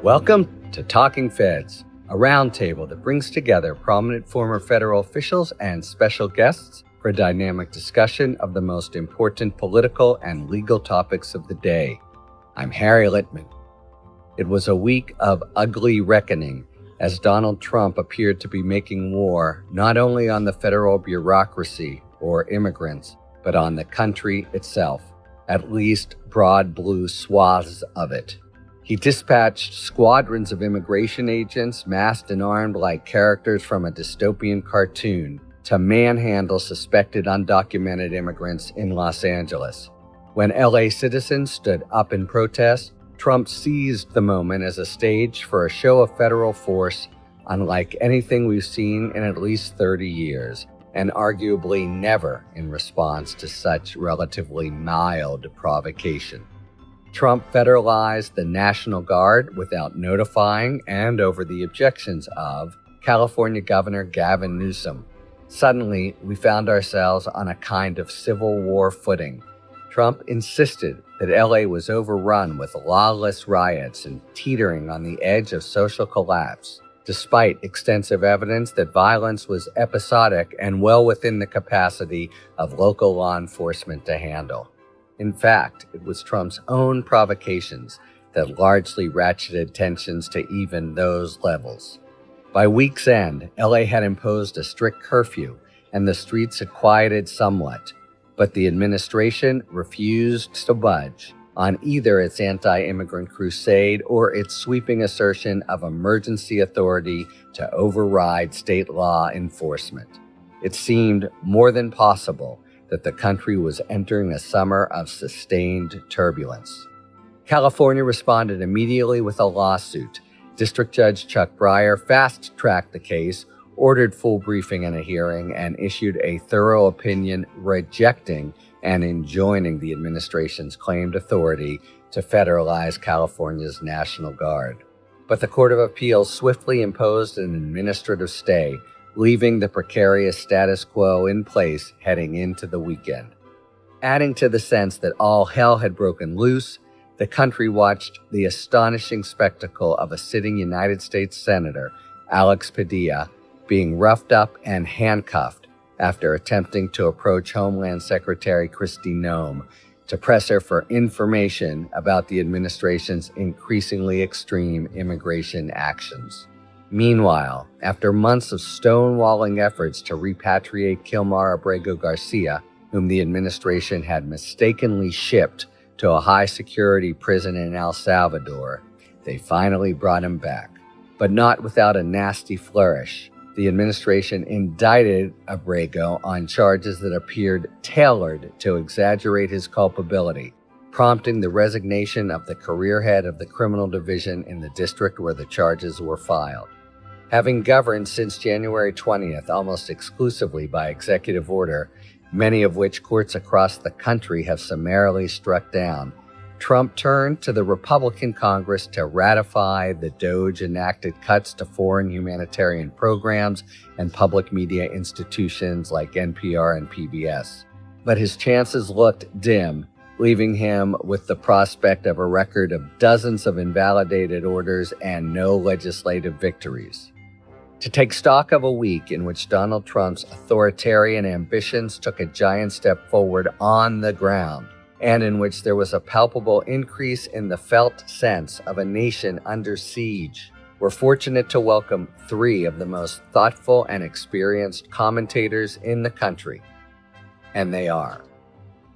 Welcome to Talking Feds, a roundtable that brings together prominent former federal officials and special guests for a dynamic discussion of the most important political and legal topics of the day. I'm Harry Littman. It was a week of ugly reckoning as Donald Trump appeared to be making war not only on the federal bureaucracy or immigrants, but on the country itself, at least broad blue swaths of it. He dispatched squadrons of immigration agents masked and armed like characters from a dystopian cartoon to manhandle suspected undocumented immigrants in Los Angeles. When LA citizens stood up in protest, Trump seized the moment as a stage for a show of federal force unlike anything we've seen in at least 30 years, and arguably never in response to such relatively mild provocation. Trump federalized the National Guard without notifying and over the objections of California Governor Gavin Newsom. Suddenly, we found ourselves on a kind of civil war footing. Trump insisted that LA was overrun with lawless riots and teetering on the edge of social collapse, despite extensive evidence that violence was episodic and well within the capacity of local law enforcement to handle. In fact, it was Trump's own provocations that largely ratcheted tensions to even those levels. By week's end, LA had imposed a strict curfew and the streets had quieted somewhat, but the administration refused to budge on either its anti-immigrant crusade or its sweeping assertion of emergency authority to override state law enforcement. It seemed more than possible that the country was entering a summer of sustained turbulence. California responded immediately with a lawsuit. District Judge Chuck Breyer fast-tracked the case, ordered full briefing and a hearing, and issued a thorough opinion rejecting and enjoining the administration's claimed authority to federalize California's National Guard. But the Court of Appeals swiftly imposed an administrative stay, leaving the precarious status quo in place heading into the weekend. Adding to the sense that all hell had broken loose, the country watched the astonishing spectacle of a sitting United States Senator, Alex Padilla, being roughed up and handcuffed after attempting to approach Homeland Secretary Kristi Noem to press her for information about the administration's increasingly extreme immigration actions. Meanwhile, after months of stonewalling efforts to repatriate Kilmar Abrego-Garcia, whom the administration had mistakenly shipped to a high-security prison in El Salvador, they finally brought him back. But not without a nasty flourish. The administration indicted Abrego on charges that appeared tailored to exaggerate his culpability, prompting the resignation of the career head of the criminal division in the district where the charges were filed. Having governed since January 20th almost exclusively by executive order, many of which courts across the country have summarily struck down, Trump turned to the Republican Congress to ratify the DOGE enacted cuts to foreign humanitarian programs and public media institutions like NPR and PBS. But his chances looked dim, leaving him with the prospect of a record of dozens of invalidated orders and no legislative victories. To take stock of a week in which Donald Trump's authoritarian ambitions took a giant step forward on the ground, and in which there was a palpable increase in the felt sense of a nation under siege, we're fortunate to welcome three of the most thoughtful and experienced commentators in the country. And they are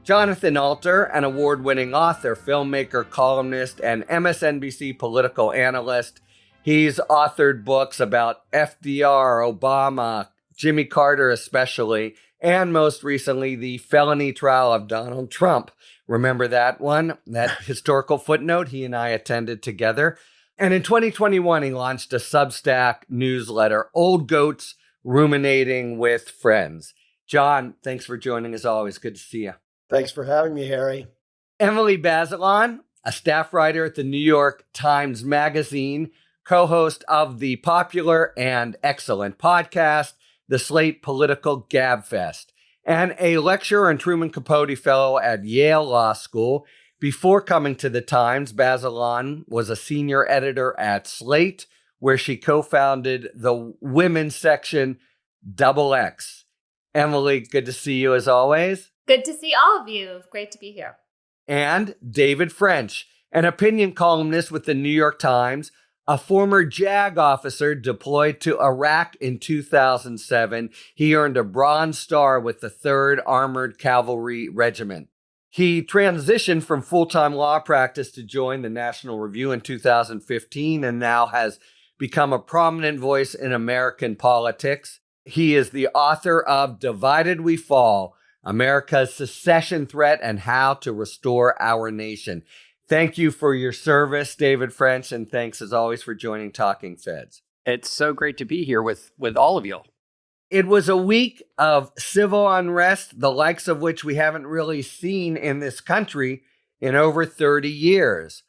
Jonathan Alter, an award-winning author, filmmaker, columnist, and MSNBC political analyst. He's authored books about FDR, Obama, Jimmy Carter especially, and most recently, the felony trial of Donald Trump. Remember that one? That historical footnote he and I attended together. And in 2021, he launched a Substack newsletter, Old Goats Ruminating with Friends. John, thanks for joining as always. Good to see you. Thanks for having me, Harry. Emily Bazelon, a staff writer at the New York Times Magazine, co-host of the popular and excellent podcast, the Slate Political Gabfest, and a lecturer and Truman Capote Fellow at Yale Law School. Before coming to the Times, Bazelon was a senior editor at Slate, where she co-founded the women's section XX. Emily, good to see you as always. Good to see all of you. Great to be here. And David French, an opinion columnist with the New York Times, a former JAG officer deployed to Iraq in 2007. He earned a Bronze Star with the 3rd Armored Cavalry Regiment. He transitioned from full-time law practice to join the National Review in 2015 and now has become a prominent voice in American politics. He is the author of Divided We Fall, America's Secession Threat and How to Restore Our Nation. Thank you for your service, David French, and thanks as always for joining Talking Feds. It's so great to be here with all of you. It was a week of civil unrest, the likes of which we haven't really seen in this country in over 30 years.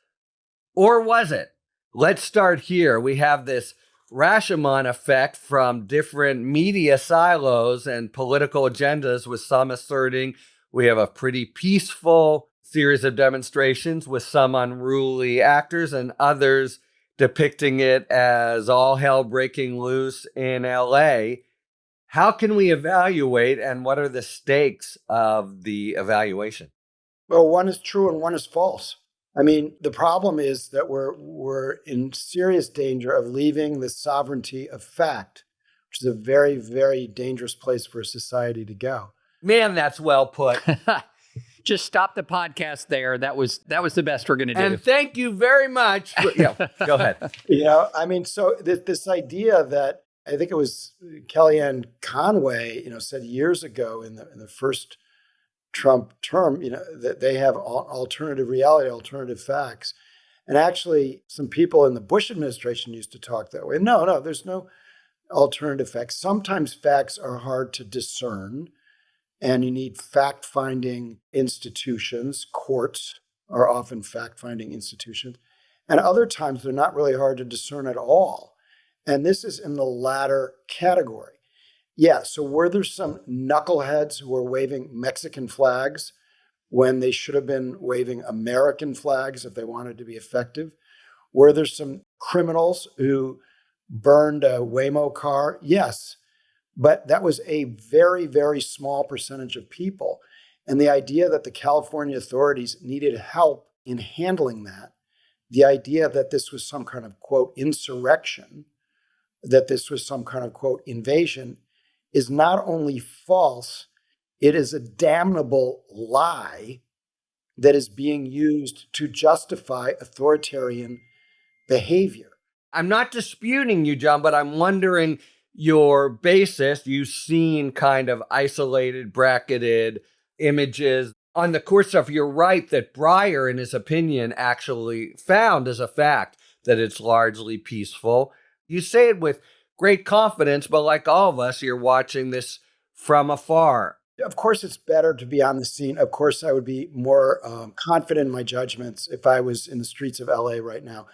Or was it? Let's start here. We have this Rashomon effect from different media silos and political agendas, with some asserting we have a pretty peaceful series of demonstrations with some unruly actors and others depicting it as all hell breaking loose in LA. How can we evaluate, and what are the stakes of the evaluation? Well, one is true and one is false. I mean, the problem is that we're in serious danger of leaving the sovereignty of fact, which is a very, very dangerous place for a society to go. Man, that's well put. Just stop the podcast there. That was the best we're going to do. And thank you very much. Go ahead. I mean, so this idea that I think it was Kellyanne Conway, said years ago in the first Trump term, that they have alternative reality, alternative facts. And actually, some people in the Bush administration used to talk that way. No, there's no alternative facts. Sometimes facts are hard to discern, and you need fact-finding institutions. Courts are often fact-finding institutions. And other times, they're not really hard to discern at all. And this is in the latter category. Yeah, so were there some knuckleheads who were waving Mexican flags when they should have been waving American flags if they wanted to be effective? Were there some criminals who burned a Waymo car? Yes, but that was a very, very small percentage of people. And the idea that the California authorities needed help in handling that, the idea that this was some kind of, quote, insurrection, that this was some kind of, quote, invasion, is not only false, it is a damnable lie that is being used to justify authoritarian behavior. I'm not disputing you, John, but I'm wondering your basis. You've seen kind of isolated, bracketed images. On the court stuff, you're right that Breyer, in his opinion, actually found as a fact that it's largely peaceful. You say it with great confidence, but like all of us, you're watching this from afar. Of course, it's better to be on the scene. Of course, I would be more confident in my judgments if I was in the streets of LA right now.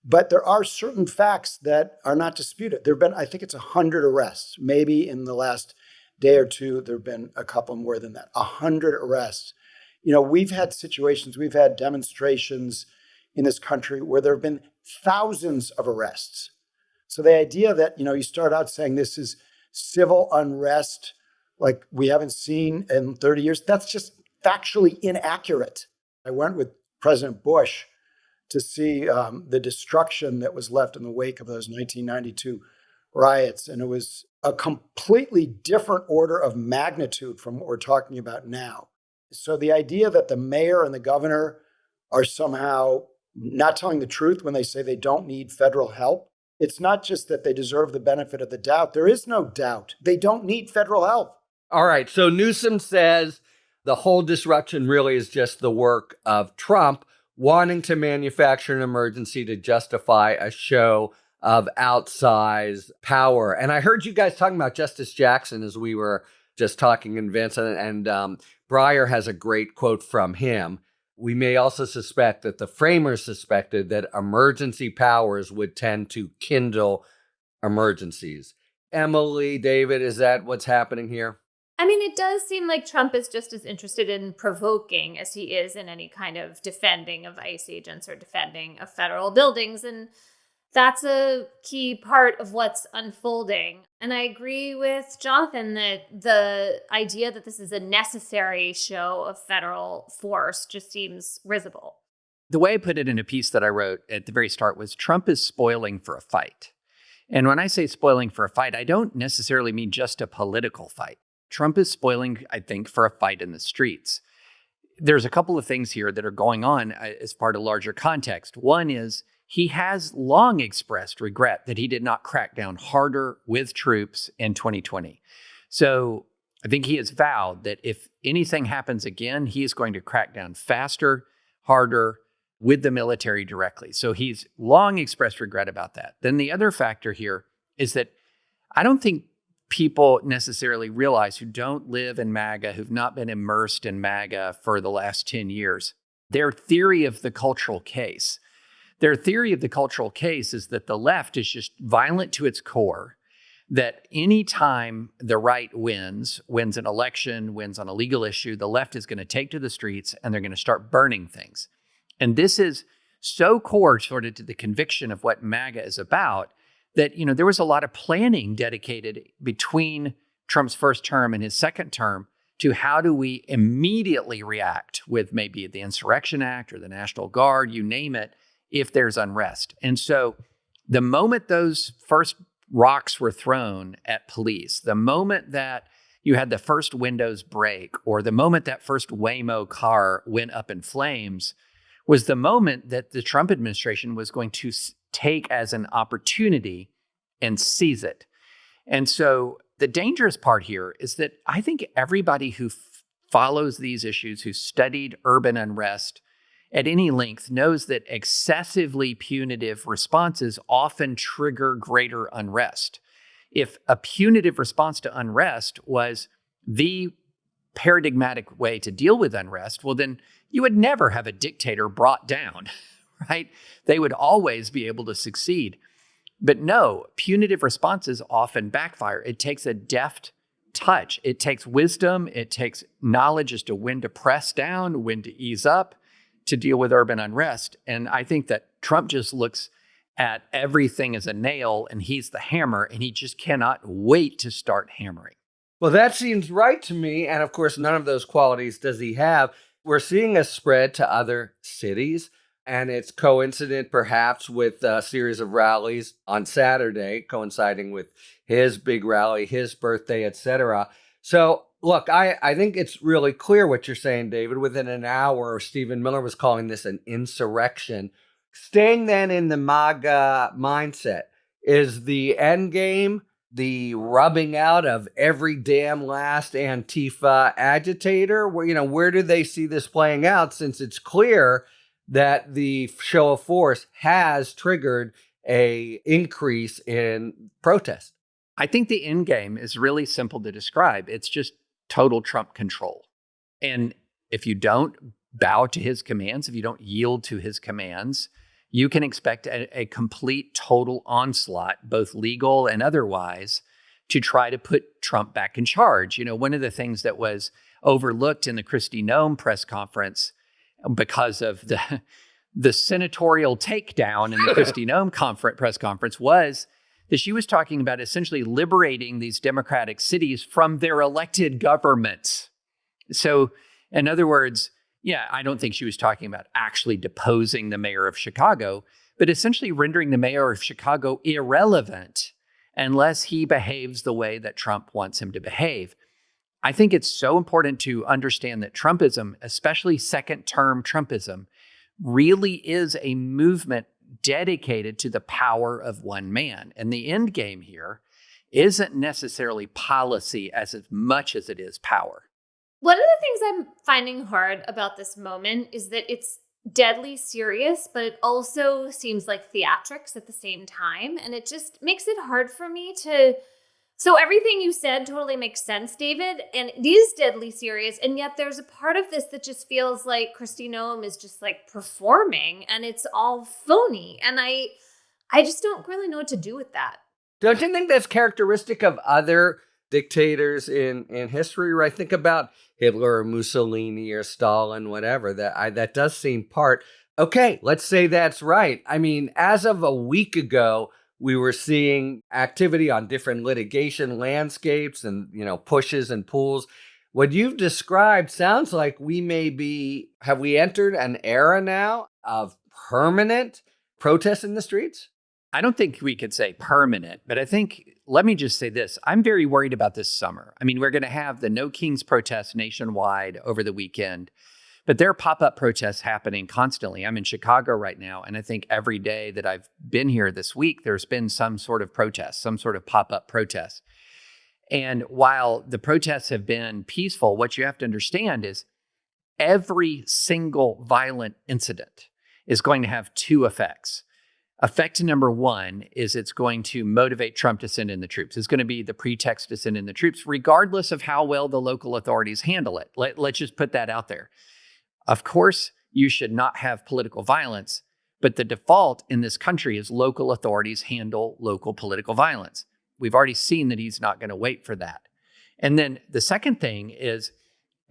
But there are certain facts that are not disputed. There have been, I think it's 100 arrests. Maybe in the last day or two, there have been a couple more than that. 100 arrests. We've had situations, we've had demonstrations in this country where there have been thousands of arrests. So the idea that, you start out saying this is civil unrest like we haven't seen in 30 years, that's just factually inaccurate. I went with President Bush to see the destruction that was left in the wake of those 1992 riots. And it was a completely different order of magnitude from what we're talking about now. So the idea that the mayor and the governor are somehow not telling the truth when they say they don't need federal help, it's not just that they deserve the benefit of the doubt. There is no doubt. They don't need federal help. All right. So Newsom says the whole disruption really is just the work of Trump wanting to manufacture an emergency to justify a show of outsized power. And I heard you guys talking about Justice Jackson as we were just talking in advance, and Breyer has a great quote from him. We may also suspect that the framers suspected that emergency powers would tend to kindle emergencies. Emily, David, is that what's happening here? I mean, it does seem like Trump is just as interested in provoking as he is in any kind of defending of ICE agents or defending of federal buildings. And that's a key part of what's unfolding. And I agree with Jonathan that the idea that this is a necessary show of federal force just seems risible. The way I put it in a piece that I wrote at the very start was Trump is spoiling for a fight. And when I say spoiling for a fight, I don't necessarily mean just a political fight. Trump is spoiling, I think, for a fight in the streets. There's a couple of things here that are going on as part of larger context. One is he has long expressed regret that he did not crack down harder with troops in 2020. So I think he has vowed that if anything happens again, he is going to crack down faster, harder, with the military directly. So he's long expressed regret about that. Then the other factor here is that I don't think people necessarily realize, who don't live in MAGA, who've not been immersed in MAGA for the last 10 years, their theory of the cultural case. Their theory of the cultural case is that the left is just violent to its core, that any time the right wins an election, wins on a legal issue, the left is going to take to the streets and they're going to start burning things. And this is so core sort of to the conviction of what MAGA is about that, there was a lot of planning dedicated between Trump's first term and his second term to how do we immediately react with maybe the Insurrection Act or the National Guard, you name it, if there's unrest. And so the moment those first rocks were thrown at police, the moment that you had the first windows break, or the moment that first Waymo car went up in flames, was the moment that the Trump administration was going to take as an opportunity and seize it. And so the dangerous part here is that I think everybody who follows these issues, who studied urban unrest at any length, knows that excessively punitive responses often trigger greater unrest. If a punitive response to unrest was the paradigmatic way to deal with unrest, well, then you would never have a dictator brought down, right? They would always be able to succeed. But no, punitive responses often backfire. It takes a deft touch. It takes wisdom. It takes knowledge as to when to press down, when to ease up to deal with urban unrest. And I think that Trump just looks at everything as a nail and he's the hammer, and he just cannot wait to start hammering. Well, that seems right to me. And of course, none of those qualities does he have. We're seeing a spread to other cities, and it's coincident perhaps with a series of rallies on Saturday, coinciding with his big rally, his birthday, etc. So look, I think it's really clear what you're saying, David. Within an hour, Stephen Miller was calling this an insurrection. Staying then in the MAGA mindset, is the endgame the rubbing out of every damn last Antifa agitator? Where do they see this playing out, since it's clear that the show of force has triggered a increase in protest? I think the end game is really simple to describe. It's just total Trump control. And if you don't bow to his commands, if you don't yield to his commands, you can expect a complete, total onslaught, both legal and otherwise, to try to put Trump back in charge. One of the things that was overlooked in the Kristi Noem press conference because of the senatorial takedown in the Kristi Noem press conference was that she was talking about essentially liberating these Democratic cities from their elected governments. So, in other words, I don't think she was talking about actually deposing the mayor of Chicago, but essentially rendering the mayor of Chicago irrelevant unless he behaves the way that Trump wants him to behave. I think it's so important to understand that Trumpism, especially second-term Trumpism, really is a movement dedicated to the power of one man. And the end game here isn't necessarily policy as much as it is power. One of the things I'm finding hard about this moment is that it's deadly serious, but it also seems like theatrics at the same time. And it just makes it hard for me to... So everything you said totally makes sense, David, and it is deadly serious. And yet there's a part of this that just feels like Kristi Noem is just like performing, and it's all phony. And I just don't really know what to do with that. Don't you think that's characteristic of other dictators in history, right? Think about Hitler or Mussolini or Stalin, whatever. That does seem part. Okay, let's say that's right. I mean, as of a week ago, we were seeing activity on different litigation landscapes and, pushes and pulls. What you've described sounds like have we entered an era now of permanent protests in the streets? I don't think we could say permanent, but let me just say this. I'm very worried about this summer. I mean, we're going to have the No Kings protests nationwide over the weekend, but there are pop-up protests happening constantly. I'm in Chicago right now, and I think every day that I've been here this week, there's been some sort of protest, some sort of pop-up protest. And while the protests have been peaceful, what you have to understand is every single violent incident is going to have two effects. Effect number one is it's going to motivate Trump to send in the troops. It's going to be the pretext to send in the troops, regardless of how well the local authorities handle it. Let's just put that out there. Of course, you should not have political violence, but the default in this country is local authorities handle local political violence. We've already seen that he's not going to wait for that. And then the second thing is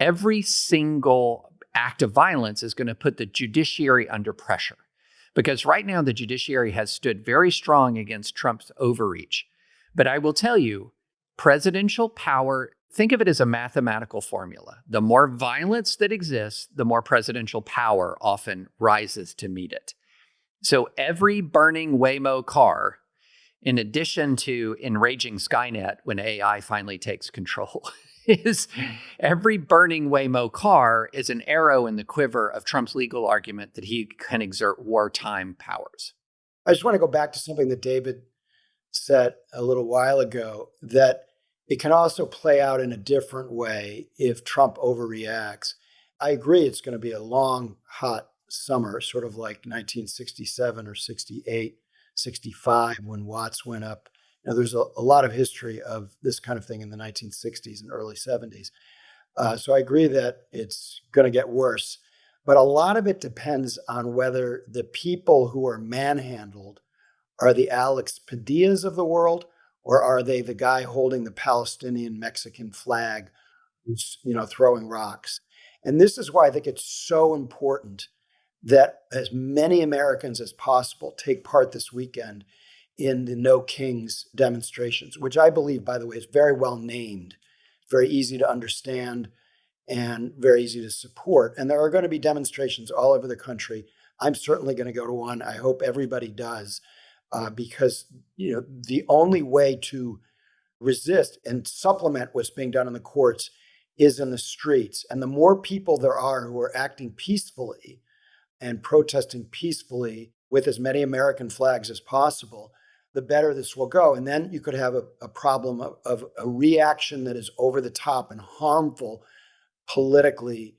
every single act of violence is going to put the judiciary under pressure. Because right now, the judiciary has stood very strong against Trump's overreach. But I will tell you, presidential power, think of it as a mathematical formula. The more violence that exists, the more presidential power often rises to meet it. So every burning Waymo car, in addition to enraging Skynet when AI finally takes control, is every burning Waymo car is an arrow in the quiver of Trump's legal argument that he can exert wartime powers. I just want to go back to something that David said a little while ago, that it can also play out in a different way if Trump overreacts. I agree it's going to be a long, hot summer, sort of like 1967 or 68, 65, when Watts went up. There's a lot of history of this kind of thing in the 1960s and early 70s. So I agree that it's going to get worse. But a lot of it depends on whether the people who are manhandled are the Alex Padillas of the world, or are they the guy holding the Palestinian-Mexican flag who's, throwing rocks. And this is why I think it's so important that as many Americans as possible take part this weekend in the No Kings demonstrations, which I believe, by the way, is very well named, very easy to understand, and very easy to support. And there are going to be demonstrations all over the country. I'm certainly going to go to one. I hope everybody does, because the only way to resist and supplement what's being done in the courts is in the streets. And the more people there are who are acting peacefully and protesting peacefully with as many American flags as possible, the better this will go. And then you could have a problem of a reaction that is over the top and harmful politically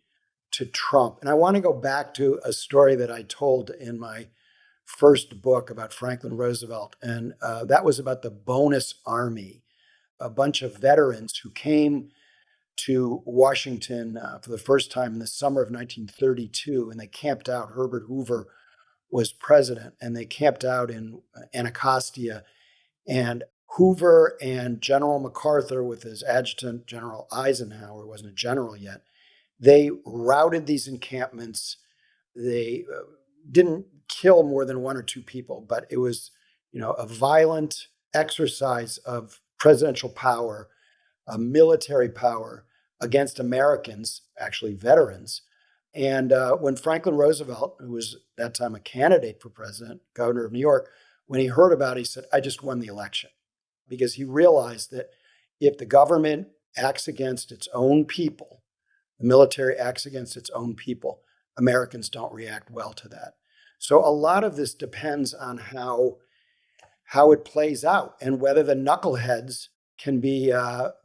to Trump. And I want to go back to a story that I told in my first book about Franklin Roosevelt. And that was about the bonus army, a bunch of veterans who came to Washington for the first time in the summer of 1932. And they camped out. Herbert Hoover was president, and they camped out in Anacostia. And Hoover and General MacArthur, with his adjutant, General Eisenhower, wasn't a general yet, they routed these encampments. They didn't kill more than one or two people, but it was, a violent exercise of presidential power, military power against Americans, actually veterans. And when Franklin Roosevelt, who was at that time a candidate for president, governor of New York, when he heard about it, he said, I just won the election. Because he realized that if the government acts against its own people, the military acts against its own people, Americans don't react well to that. So a lot of this depends on how it plays out and whether the knuckleheads can be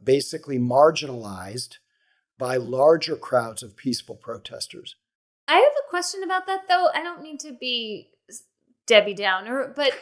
basically marginalized by larger crowds of peaceful protesters. I have a question about that, though. I don't mean to be Debbie Downer, but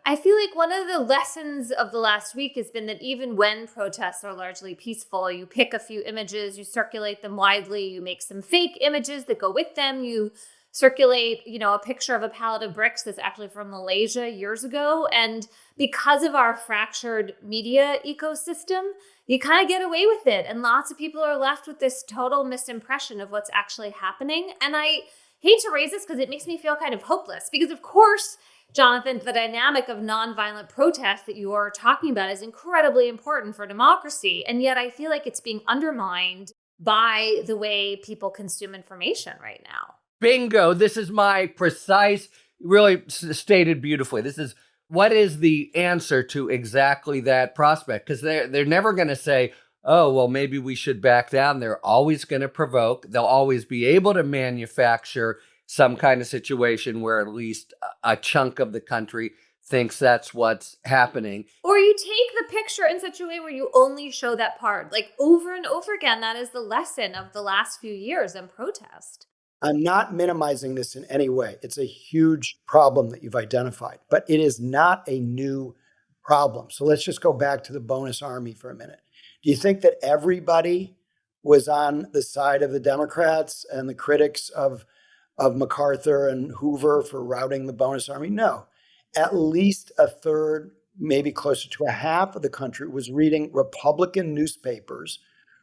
I feel like one of the lessons of the last week has been that even when protests are largely peaceful, you pick a few images, you circulate them widely, you make some fake images that go with them, you circulate, a picture of a pallet of bricks that's actually from Malaysia years ago. And because of our fractured media ecosystem, you kind of get away with it. And lots of people are left with this total misimpression of what's actually happening. And I hate to raise this because it makes me feel kind of hopeless because, of course, Jonathan, the dynamic of nonviolent protest that you are talking about is incredibly important for democracy. And yet I feel like it's being undermined by the way people consume information right now. Bingo. This is my precise, really stated beautifully. This is what is the answer to exactly that prospect? Because they're never going to say, oh, well, maybe we should back down. They're always going to provoke. They'll always be able to manufacture some kind of situation where at least a chunk of the country thinks that's what's happening. Or you take the picture in such a way where you only show that part. Like over and over again, that is the lesson of the last few years in protest. I'm not minimizing this in any way. It's a huge problem that you've identified, but it is not a new problem. So let's just go back to the bonus army for a minute. Do you think that everybody was on the side of the Democrats and the critics of MacArthur and Hoover for routing the bonus army? No. At least a third, maybe closer to a half of the country was reading Republican newspapers,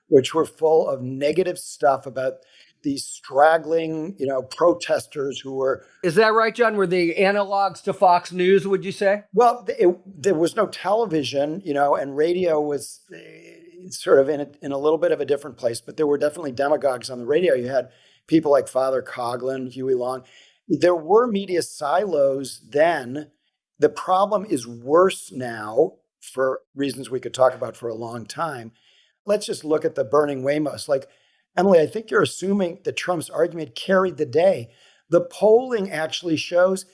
which were full of negative stuff about these straggling, protesters who were... Is that right, John? Were they analogs to Fox News, would you say? Well, there was no television, and radio was sort of in a little bit of a different place, but there were definitely demagogues on the radio. You had people like Father Coughlin, Huey Long. There were media silos then. The problem is worse now for reasons we could talk about for a long time. Let's just look at the burning Wamos. Like, Emily, I think you're assuming that Trump's argument carried the day. The polling actually shows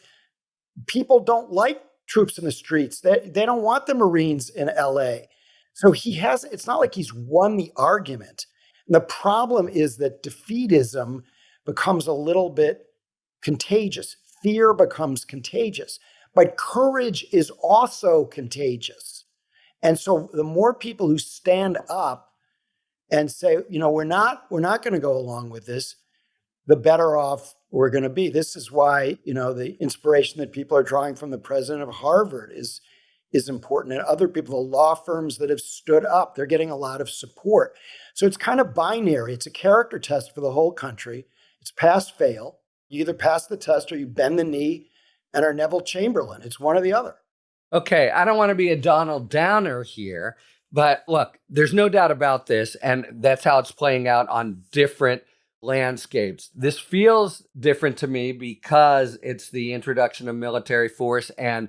people don't like troops in the streets. They don't want the Marines in LA. So it's not like he's won the argument. And the problem is that defeatism becomes a little bit contagious. Fear becomes contagious. But courage is also contagious. And so the more people who stand up and say, we're not going to go along with this, the better off we're going to be. This is why, the inspiration that people are drawing from the president of Harvard is important. And other people, the law firms that have stood up, they're getting a lot of support. So it's kind of binary. It's a character test for the whole country. It's pass, fail. You either pass the test or you bend the knee and are Neville Chamberlain. It's one or the other. Okay, I don't want to be a Donald Downer here, but look, there's no doubt about this, and that's how it's playing out on different landscapes. This feels different to me because it's the introduction of military force, and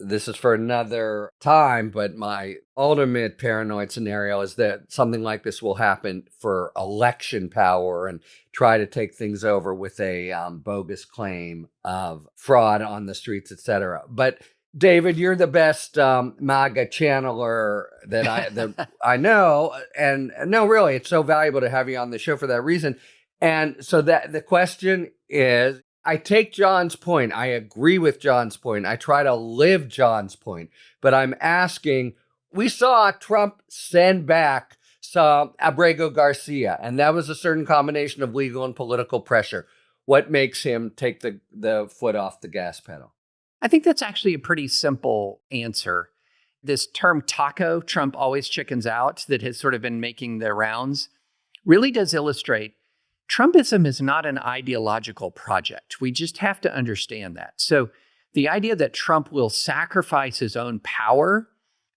this is for another time, but my ultimate paranoid scenario is that something like this will happen for election power and try to take things over with a bogus claim of fraud on the streets, et cetera. But David, you're the best MAGA channeler that I know. And no, really, it's so valuable to have you on the show for that reason. And so that the question is, I take John's point. I agree with John's point. I try to live John's point. But I'm asking, we saw Trump send back some Abrego-Garcia, and that was a certain combination of legal and political pressure. What makes him take the foot off the gas pedal? I think that's actually a pretty simple answer. This term taco, Trump always chickens out, that has sort of been making the rounds, really does illustrate Trumpism is not an ideological project. We just have to understand that. So the idea that Trump will sacrifice his own power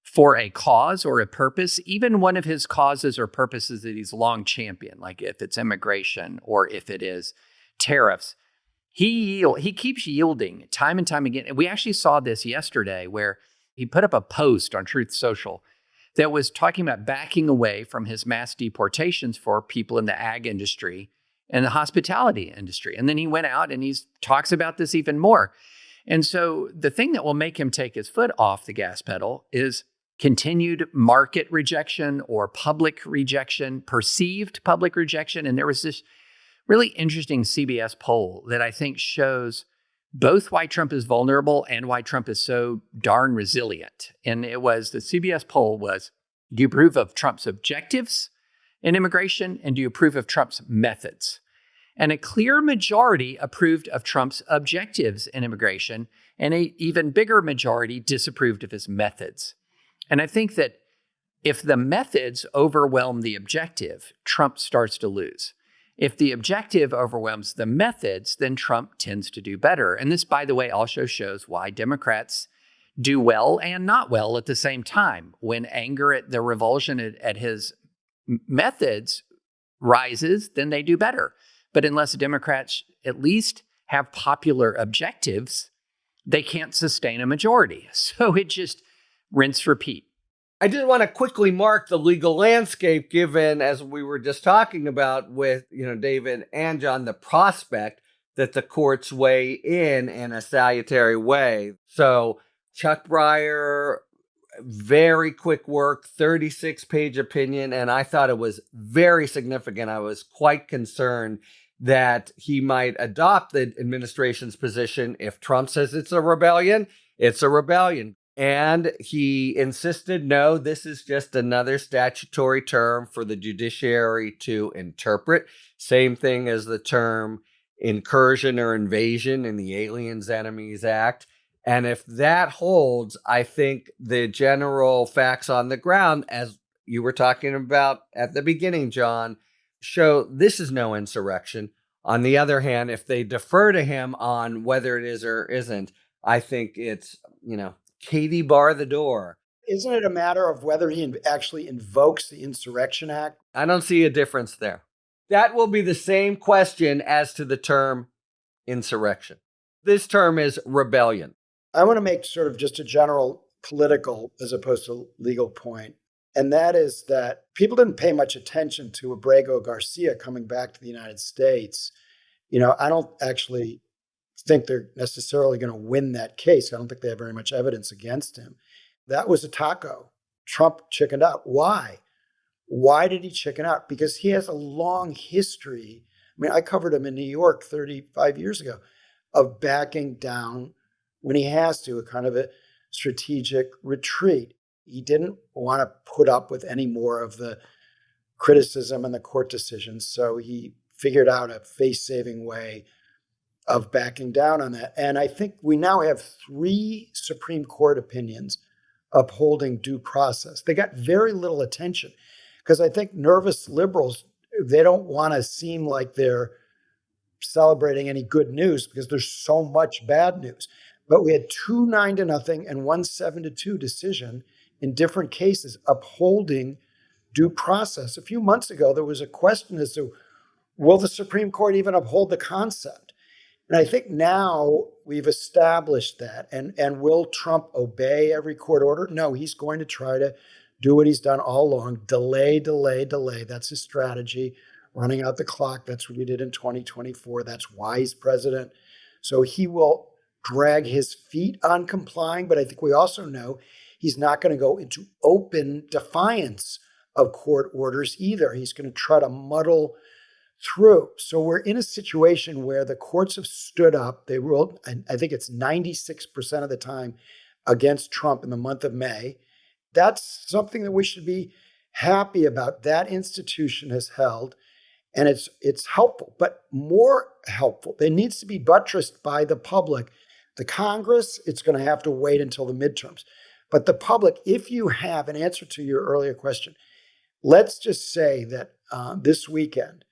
for a cause or a purpose, even one of his causes or purposes that he's long championed, like if it's immigration or if it is tariffs, he keeps yielding time and time again. And we actually saw this yesterday where he put up a post on Truth Social that was talking about backing away from his mass deportations for people in the ag industry and the hospitality industry. And then he went out and he talks about this even more. And so the thing that will make him take his foot off the gas pedal is continued market rejection or public rejection, perceived public rejection. And there was this really interesting CBS poll that I think shows both why Trump is vulnerable and why Trump is so darn resilient. And it was, the CBS poll was, do you approve of Trump's objectives in immigration? And do you approve of Trump's methods? And a clear majority approved of Trump's objectives in immigration, and an even bigger majority disapproved of his methods. And I think that if the methods overwhelm the objective, Trump starts to lose. If the objective overwhelms the methods, then Trump tends to do better. And this, by the way, also shows why Democrats do well and not well at the same time. When anger at the revulsion at his methods rises, then they do better. But unless Democrats at least have popular objectives, they can't sustain a majority. So it just rinse, repeat. I did want to quickly mark the legal landscape, given, as we were just talking about with, David and John, the prospect that the courts weigh in a salutary way. So Chuck Breyer, very quick work, 36-page opinion, and I thought it was very significant. I was quite concerned that he might adopt the administration's position. If Trump says it's a rebellion, it's a rebellion. And he insisted, no, this is just another statutory term for the judiciary to interpret. Same thing as the term incursion or invasion in the Aliens Enemies Act. And if that holds, I think the general facts on the ground, as you were talking about at the beginning, John, show this is no insurrection. On the other hand, if they defer to him on whether it is or isn't, I think it's, Katie bar the door. Isn't it a matter of whether he actually invokes the Insurrection Act? I don't see a difference there. That will be the same question as to the term insurrection. This term is rebellion. I want to make sort of just a general political as opposed to legal point. And that is that people didn't pay much attention to Abrego-Garcia coming back to the United States. I don't actually think they're necessarily going to win that case. I don't think they have very much evidence against him. That was a taco. Trump chickened out. Why? Why did he chicken out? Because he has a long history. I covered him in New York 35 years ago of backing down when he has to, a kind of a strategic retreat. He didn't want to put up with any more of the criticism and the court decisions. So he figured out a face-saving way of backing down on that. And I think we now have 3 Supreme Court opinions upholding due process. They got very little attention because I think nervous liberals, they don't want to seem like they're celebrating any good news because there's so much bad news. But we had 2 9-0 and 1 7-2 decision in different cases upholding due process. A few months ago, there was a question as to, will the Supreme Court even uphold the concept? And I think now we've established that. And will Trump obey every court order? No, he's going to try to do what he's done all along. Delay, delay, delay. That's his strategy. Running out the clock. That's what he did in 2024. That's why he's president. So he will drag his feet on complying. But I think we also know he's not going to go into open defiance of court orders either. He's going to try to muddle through. So we're in a situation where the courts have stood up. They ruled, and I think it's 96% of the time, against Trump in the month of May. That's something that we should be happy about. That institution has held, and it's helpful, but more helpful. It needs to be buttressed by the public. The Congress, it's going to have to wait until the midterms. But the public, if you have an answer to your earlier question, let's just say that this weekend,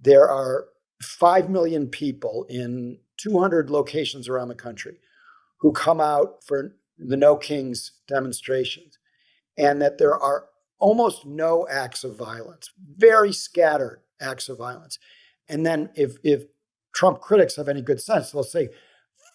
there are 5 million people in 200 locations around the country who come out for the No Kings demonstrations, and that there are almost no acts of violence, very scattered acts of violence. And then if Trump critics have any good sense, they'll say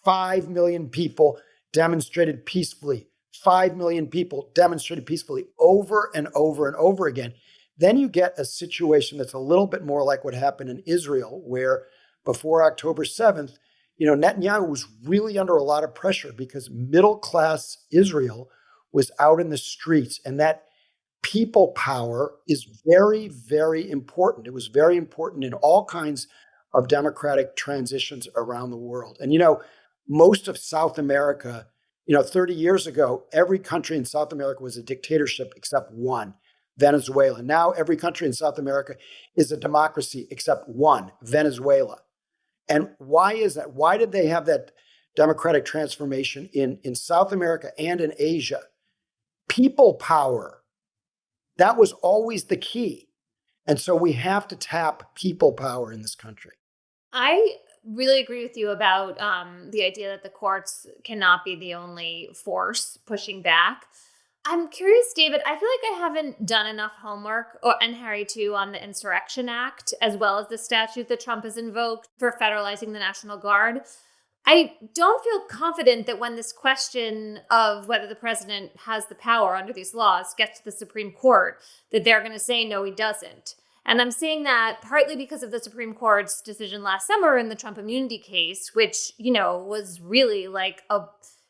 5 million people demonstrated peacefully, 5 million people demonstrated peacefully over and over and over again. Then you get a situation that's a little bit more like what happened in Israel, where before October 7th, Netanyahu was really under a lot of pressure because middle-class Israel was out in the streets. And that people power is very, very important. It was very important in all kinds of democratic transitions around the world. And, most of South America, 30 years ago, every country in South America was a dictatorship except one. Venezuela. Now every country in South America is a democracy except one, Venezuela. And why is that? Why did they have that democratic transformation in South America and in Asia? People power. That was always the key. And so we have to tap people power in this country. I really agree with you about the idea that the courts cannot be the only force pushing back. I'm curious, David, I feel like I haven't done enough homework, and Harry too, on the Insurrection Act, as well as the statute that Trump has invoked for federalizing the National Guard. I don't feel confident that when this question of whether the president has the power under these laws gets to the Supreme Court, that they're going to say, no, he doesn't. And I'm saying that partly because of the Supreme Court's decision last summer in the Trump immunity case, which, was really like a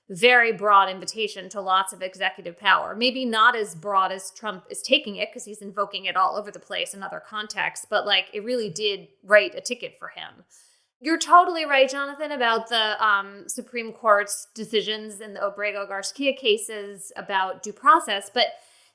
very broad invitation to lots of executive power. Maybe not as broad as Trump is taking it, because he's invoking it all over the place in other contexts, but it really did write a ticket for him. You're totally right, Jonathan, about the Supreme Court's decisions in the Abrego-Garcia cases about due process, but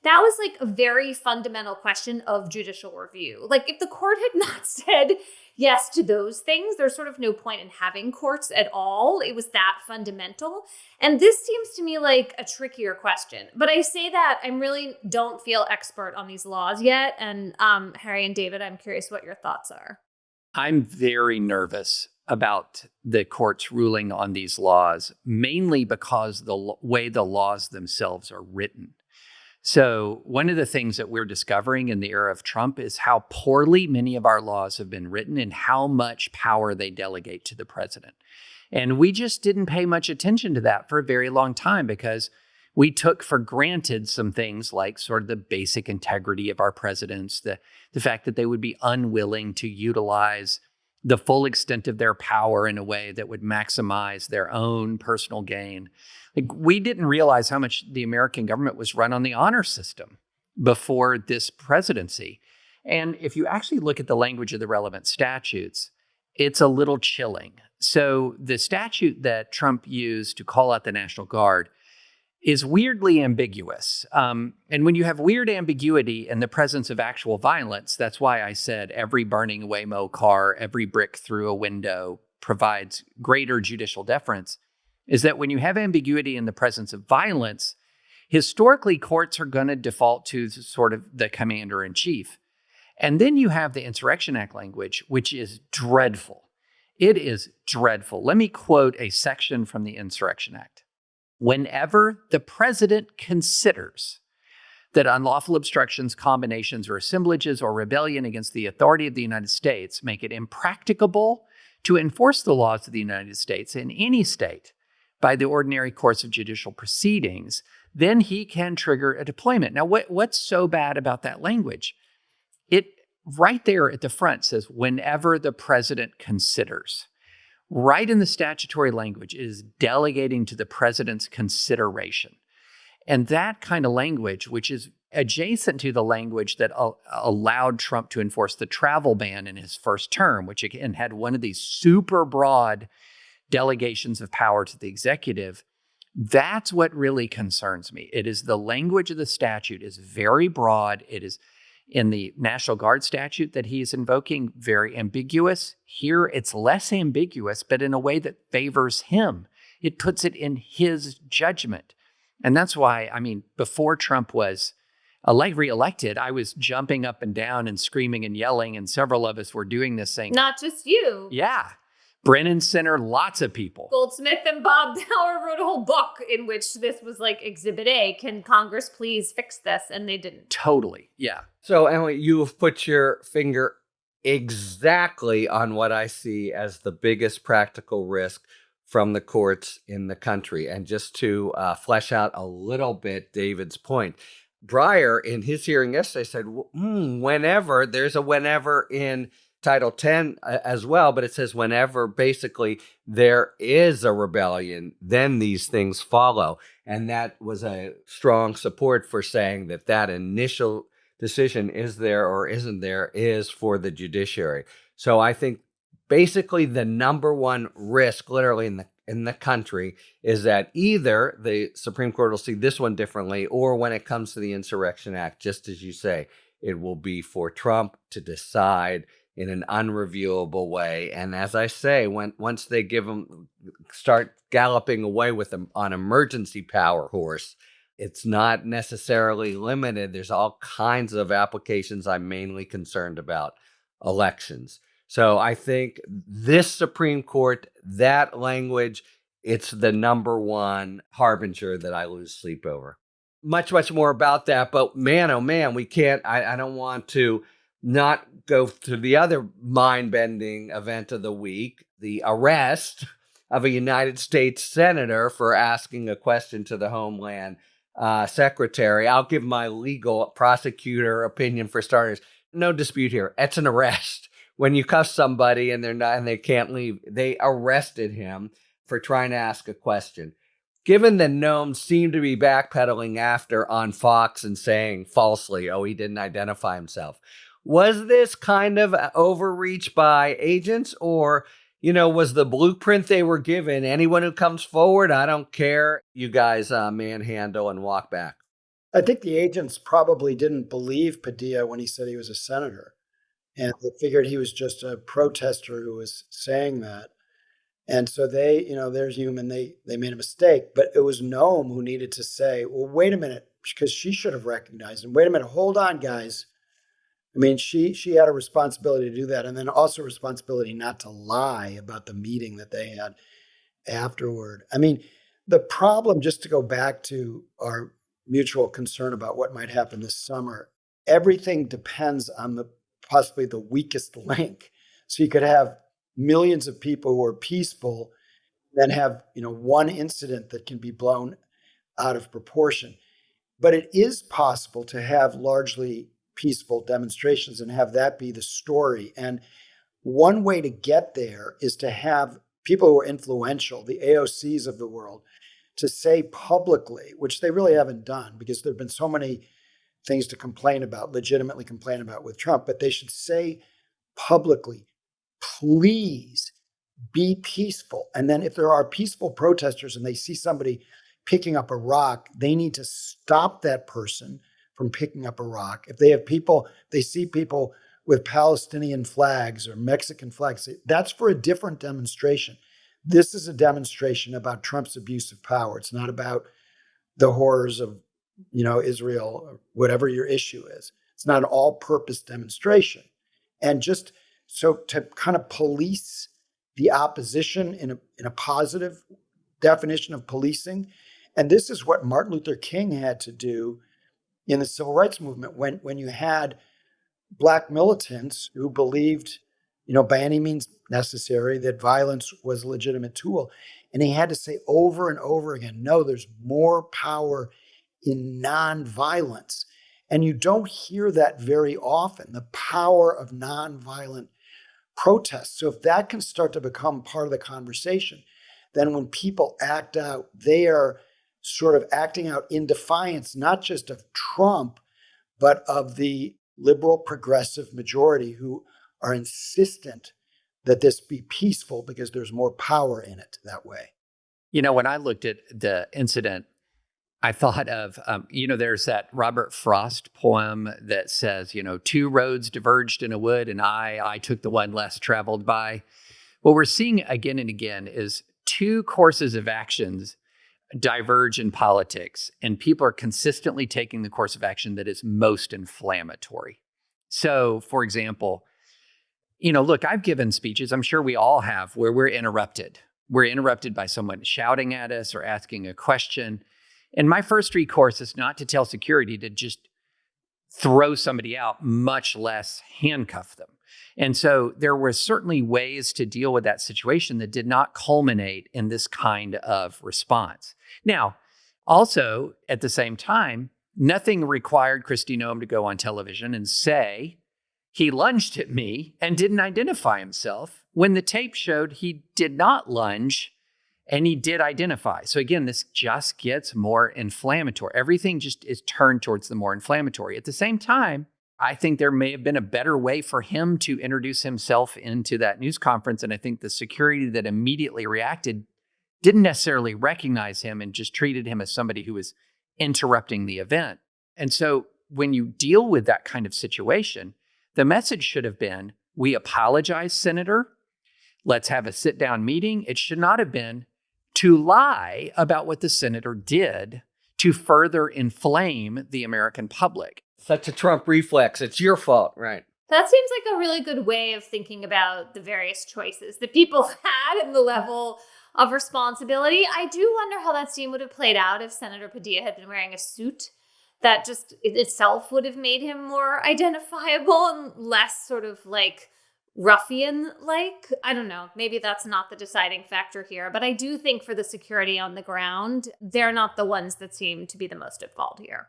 that was a very fundamental question of judicial review. If the court had not said yes to those things, there's sort of no point in having courts at all. It was that fundamental. And this seems to me like a trickier question. But I say that I really don't feel expert on these laws yet. And Harry and David, I'm curious what your thoughts are. I'm very nervous about the court's ruling on these laws, mainly because the way the laws themselves are written. So one of the things that we're discovering in the era of Trump is how poorly many of our laws have been written and how much power they delegate to the president. And we just didn't pay much attention to that for a very long time because we took for granted some things like sort of the basic integrity of our presidents, the fact that they would be unwilling to utilize the full extent of their power in a way that would maximize their own personal gain. We didn't realize how much the American government was run on the honor system before this presidency. And if you actually look at the language of the relevant statutes, it's a little chilling. So the statute that Trump used to call out the National Guard is weirdly ambiguous. And when you have weird ambiguity in the presence of actual violence, that's why I said every burning Waymo car, every brick through a window provides greater judicial deference, is that when you have ambiguity in the presence of violence, historically courts are going to default to sort of the commander-in-chief. And then you have the Insurrection Act language, which is dreadful. It is dreadful. Let me quote a section from the Insurrection Act. Whenever the president considers that unlawful obstructions, combinations, or assemblages or rebellion against the authority of the United States make it impracticable to enforce the laws of the United States in any state by the ordinary course of judicial proceedings, then he can trigger a deployment. Now, what's so bad about that language? It right there at the front says, whenever the president considers. Right in the statutory language, it is delegating to the president's consideration. And that kind of language, which is adjacent to the language that allowed Trump to enforce the travel ban in his first term, which again had one of these super broad delegations of power to the executive, that's what really concerns me. It is the language of the statute is very broad. It is in the National Guard statute that he is invoking, very ambiguous. Here, it's less ambiguous, but in a way that favors him. It puts it in his judgment. And that's why, before Trump was reelected, I was jumping up and down and screaming and yelling, and several of us were doing this saying, not just you. Yeah. Brennan Center, lots of people. Goldsmith and Bob Bauer wrote a whole book in which this was Exhibit A. Can Congress please fix this? And they didn't. Totally. Yeah. So, Emily, you have put your finger exactly on what I see as the biggest practical risk from the courts in the country. And just to flesh out a little bit David's point, Breyer, in his hearing yesterday, said, whenever, there's a whenever in Title 10 as well, but it says whenever basically there is a rebellion, then these things follow. And that was a strong support for saying that initial decision, is there or isn't there, is for the judiciary. So I think basically the number one risk literally in the country is that either the Supreme Court will see this one differently, or when it comes to the Insurrection Act, just as you say, it will be for Trump to decide in an unreviewable way. And as I say, once they start galloping away with them on emergency power horse, it's not necessarily limited. There's all kinds of applications. I'm mainly concerned about elections. So I think this Supreme Court, that language, it's the number one harbinger that I lose sleep over. Much more about that. But man, oh man, we can't, I don't want to not go to the other mind-bending event of the week, the arrest of a United States senator for asking a question to the Homeland Secretary. I'll give my legal prosecutor opinion for starters. No dispute here. It's an arrest. When you cuff somebody and they can't leave, they arrested him for trying to ask a question. Given that Noam seemed to be backpedaling after on Fox and saying falsely, he didn't identify himself. Was this kind of overreach by agents, or, was the blueprint they were given, anyone who comes forward, I don't care, you guys manhandle and walk back? I think the agents probably didn't believe Padilla when he said he was a senator. And they figured he was just a protester who was saying that. And so they, they're human. They made a mistake. But it was Noam who needed to say, well, wait a minute, because she should have recognized him. Wait a minute, hold on, guys. I mean, she had a responsibility to do that. And then also a responsibility not to lie about the meeting that they had afterward. I mean, the problem, just to go back to our mutual concern about what might happen this summer, everything depends on possibly the weakest link. So you could have millions of people who are peaceful, then have, one incident that can be blown out of proportion. But it is possible to have largely peaceful demonstrations and have that be the story. And one way to get there is to have people who are influential, the AOCs of the world, to say publicly, which they really haven't done because there have been so many things to legitimately complain about with Trump, but they should say publicly, please be peaceful. And then if there are peaceful protesters and they see somebody picking up a rock, they need to stop that person from picking up a rock. If they see people with Palestinian flags or Mexican flags, that's for a different demonstration. This is a demonstration about Trump's abuse of power. It's not about the horrors of Israel, or whatever your issue is. It's not an all-purpose demonstration. And just so to kind of police the opposition in a positive definition of policing. And this is what Martin Luther King had to do in the civil rights movement when you had Black militants who believed, by any means necessary, that violence was a legitimate tool. And he had to say over and over again, no, there's more power in nonviolence. And you don't hear that very often, the power of nonviolent protests. So if that can start to become part of the conversation, then when people act out, they are sort of acting out in defiance, not just of Trump, but of the liberal progressive majority who are insistent that this be peaceful because there's more power in it that way. When I looked at the incident, I thought of, there's that Robert Frost poem that says, two roads diverged in a wood and I took the one less traveled by. What we're seeing again and again is two courses of actions diverge in politics, and people are consistently taking the course of action that is most inflammatory. So, for example, look, I've given speeches, I'm sure we all have, where we're interrupted. We're interrupted by someone shouting at us or asking a question. And my first recourse is not to tell security to just throw somebody out, much less handcuff them. And so there were certainly ways to deal with that situation that did not culminate in this kind of response. Now, also, at the same time, nothing required Kristi Noem to go on television and say he lunged at me and didn't identify himself when the tape showed he did not lunge and he did identify. So again, this just gets more inflammatory. Everything just is turned towards the more inflammatory. At the same time, I think there may have been a better way for him to introduce himself into that news conference. And I think the security that immediately reacted didn't necessarily recognize him and just treated him as somebody who was interrupting the event. And so when you deal with that kind of situation, the message should have been, we apologize, Senator. Let's have a sit-down meeting. It should not have been to lie about what the senator did to further inflame the American public. Such a Trump reflex. It's your fault, right? That seems like a really good way of thinking about the various choices that people had and the level of responsibility. I do wonder how that scene would have played out if Senator Padilla had been wearing a suit. That just itself would have made him more identifiable and less sort of like ruffian-like. I don't know. Maybe that's not the deciding factor here. But I do think for the security on the ground, they're not the ones that seem to be the most at fault here.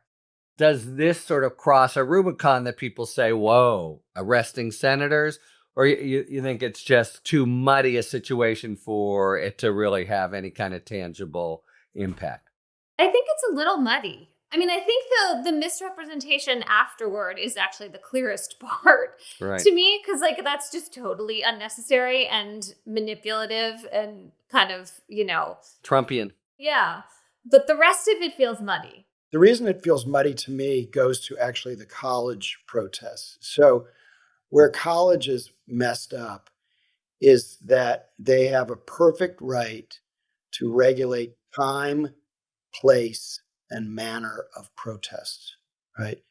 Does this sort of cross a Rubicon that people say, whoa, arresting senators? Or you think it's just too muddy a situation for it to really have any kind of tangible impact? I think it's a little muddy. I mean, I think the misrepresentation afterward is actually the clearest part to me, because like that's just totally unnecessary and manipulative and kind of, Trumpian. Yeah. But the rest of it feels muddy. The reason it feels muddy to me goes to actually the college protests. So where college is messed up is that they have a perfect right to regulate time, place, and manner of protest, right?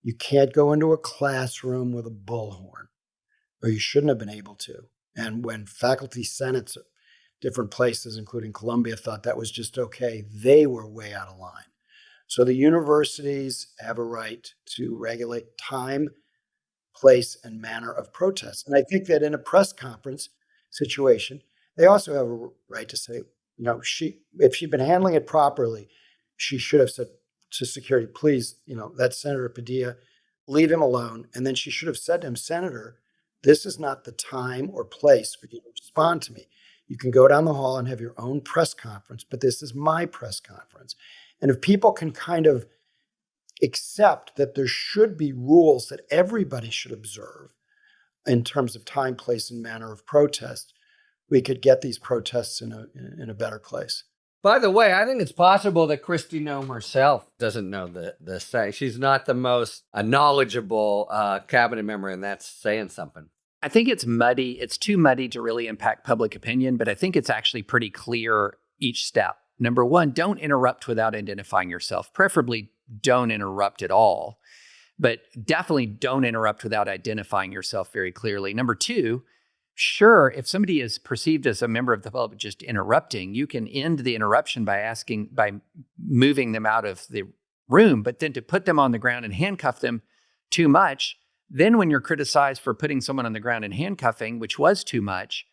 You can't go into a classroom with a bullhorn, or you shouldn't have been able to. And when faculty senates at different places, including Columbia, thought that was just okay, they were way out of line. So the universities have a right to regulate time, place, and manner of protest. And I think that in a press conference situation, they also have a right to say, if she'd been handling it properly, she should have said to security, please, that's Senator Padilla, leave him alone. And then she should have said to him, Senator, this is not the time or place for you to respond to me. You can go down the hall and have your own press conference, but this is my press conference. And if people can kind of accept that there should be rules that everybody should observe in terms of time, place, and manner of protest, we could get these protests in a better place. By the way, I think it's possible that Kristi Noem herself doesn't know the saying. She's not the most knowledgeable cabinet member, and that's saying something. I think it's muddy. It's too muddy to really impact public opinion, but I think it's actually pretty clear each step. Number one, don't interrupt without identifying yourself. Preferably don't interrupt at all, but definitely don't interrupt without identifying yourself very clearly. Number two, sure, if somebody is perceived as a member of the public just interrupting, you can end the interruption by moving them out of the room, but then to put them on the ground and handcuff them too much, then when you're criticized for putting someone on the ground and handcuffing, which was too much,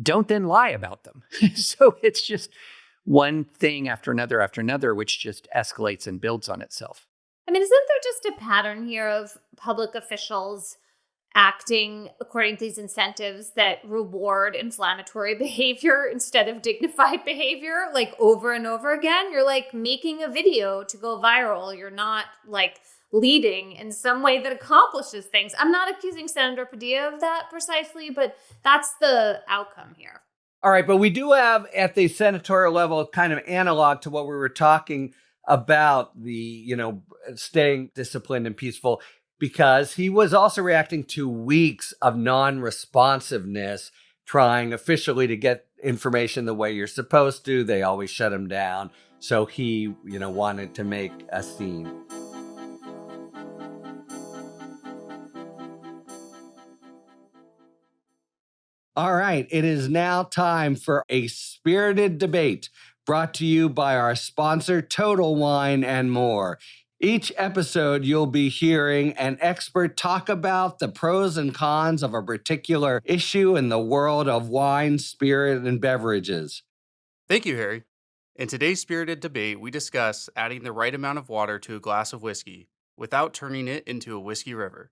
don't then lie about them. So it's just one thing after another, which just escalates and builds on itself. I mean, isn't there just a pattern here of public officials acting according to these incentives that reward inflammatory behavior instead of dignified behavior, like over and over again? You're like making a video to go viral. You're not like leading in some way that accomplishes things. I'm not accusing Senator Padilla of that precisely, but that's the outcome here. All right, but we do have at the senatorial level kind of analog to what we were talking about, the, staying disciplined and peaceful, because he was also reacting to weeks of non-responsiveness, trying officially to get information the way you're supposed to. They always shut him down. So he, wanted to make a scene. All right, it is now time for a spirited debate brought to you by our sponsor, Total Wine and More. Each episode, you'll be hearing an expert talk about the pros and cons of a particular issue in the world of wine, spirit, and beverages. Thank you, Harry. In today's spirited debate, we discuss adding the right amount of water to a glass of whiskey without turning it into a whiskey river.